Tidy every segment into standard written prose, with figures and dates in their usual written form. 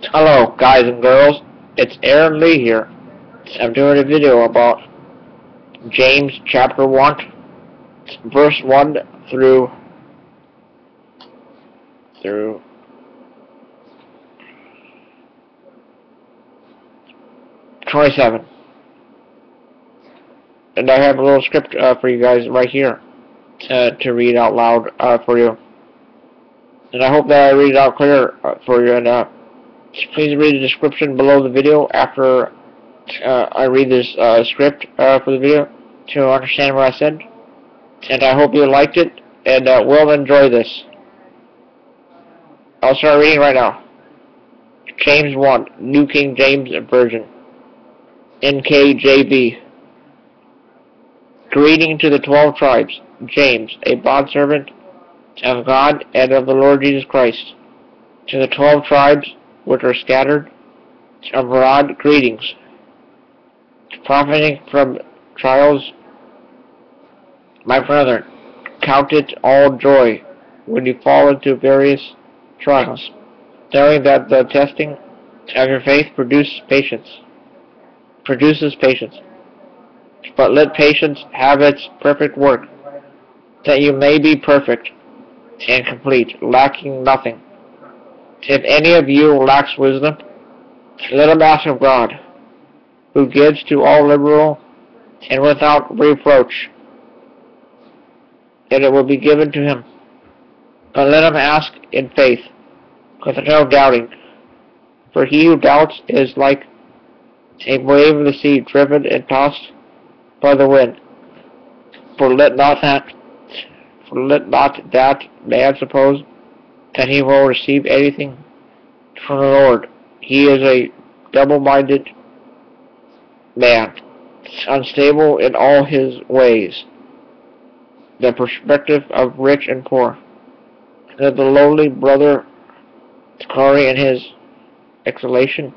Hello, guys and girls. It's Aaron Lee here. I'm doing a video about James chapter 1, verse 1 through 27. And I have a little script for you guys right here to read out loud for you. And I hope that I read it out clear for you. And please read the description below the video after I read this script for the video to understand what I said. And I hope you liked it and will enjoy this. I'll start reading right now. James 1, New King James Version. NKJV. Greeting to the 12 tribes, James, a bondservant of God and of the Lord Jesus Christ. To the 12 tribes which are scattered abroad, greetings. Profiting from trials, my brethren, count it all joy when you fall into various trials, knowing that the testing of your faith produces patience. But let patience have its perfect work, that you may be perfect and complete, lacking nothing. If any of you lacks wisdom, let him ask of God, who gives to all liberal and without reproach, and it will be given to him. But let him ask in faith, with no doubting. For he who doubts is like a wave of the sea, driven and tossed by the wind. For let not that man suppose that he will receive anything from the Lord. He is a double-minded man, unstable in all his ways. The perspective of rich and poor. Let the lowly brother glory in his exaltation,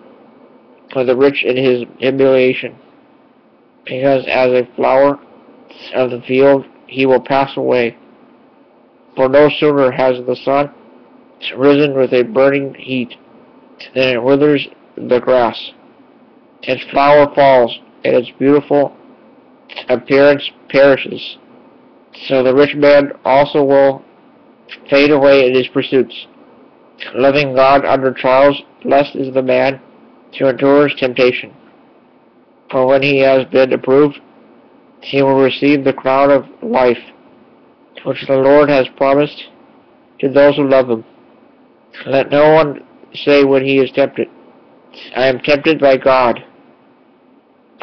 for the rich in his humiliation. Because as a flower of the field he will pass away. For no sooner has the sun risen with a burning heat than it withers the grass. Its flower falls, and its beautiful appearance perishes. So the rich man also will fade away in his pursuits. Loving God under trials, blessed is the man who endures temptation. For when he has been approved, he will receive the crown of life, which the Lord has promised to those who love him. Let no one say when he is tempted, I am tempted by God.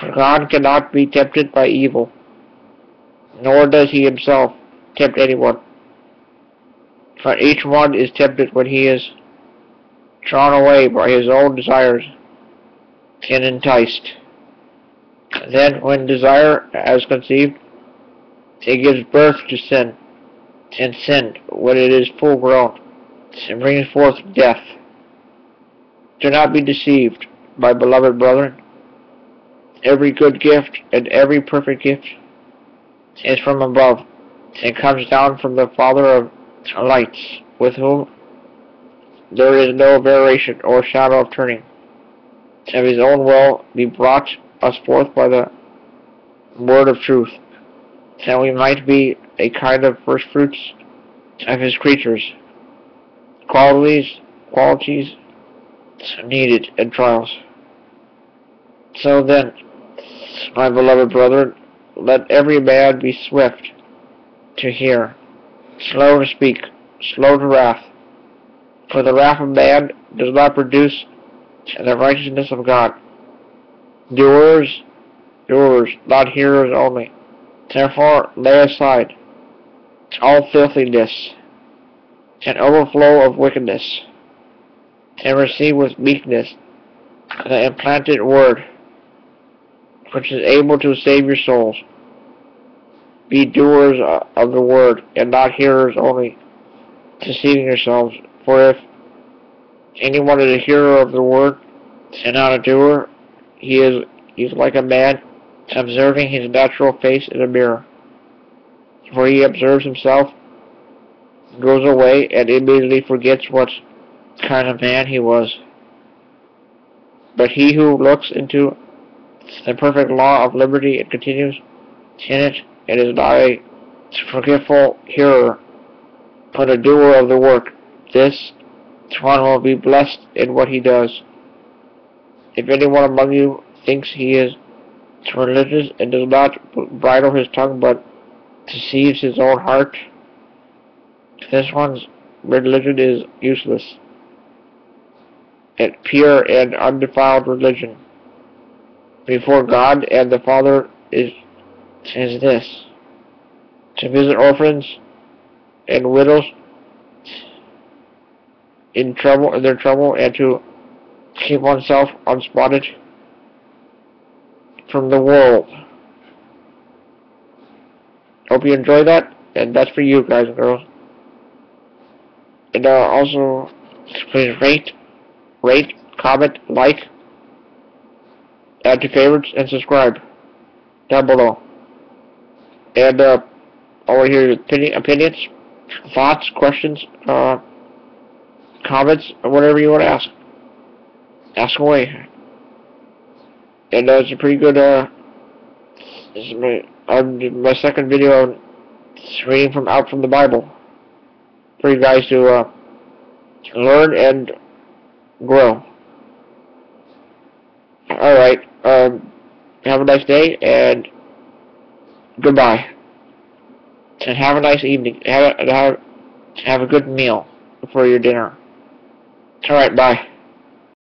For God cannot be tempted by evil, nor does he himself tempt anyone. But each one is tempted when he is drawn away by his own desires and enticed. Then, when desire has conceived, it gives birth to sin, and sin, when it is full grown, and brings forth death. Do not be deceived, my beloved brethren. Every good gift and every perfect gift is from above, and comes down from the Father of lights, with whom there is no variation or shadow of turning. Of his own will be brought us forth by the word of truth, that we might be a kind of first fruits of his creatures, qualities needed in trials. So then, my beloved brethren, let every man be swift to hear, slow to speak, slow to wrath. For the wrath of man does not produce the righteousness of God. Doers, not hearers only. Therefore lay aside all filthiness and overflow of wickedness, and receive with meekness the implanted word, which is able to save your souls. Be doers of the word, and not hearers only, deceiving yourselves. For if anyone is a hearer of the word, and not a doer, he is like a man observing his natural face in a mirror. For he observes himself, goes away, and immediately forgets what kind of man he was. But he who looks into the perfect law of liberty and continues in it, and is not a forgetful hearer, but a doer of the work, this one will be blessed in what he does. If anyone among you thinks he is religious and does not bridle his tongue but deceives his own heart, this one's religion is useless. And pure and undefiled religion before God and the Father is this: to visit orphans and widows in their trouble, and to keep oneself unspotted from the world. Hope you enjoy that, and that's for you guys and girls. And also, please rate, comment, like, add to favorites, and subscribe down below. And I want to hear your opinions, thoughts, questions, comments, or whatever you want to ask. Ask away. And it's a pretty good, this is my second video on reading out from the Bible for you guys to learn and grow. Alright, have a nice day, and goodbye. And have a nice evening. Have a good meal for your dinner. Alright, bye.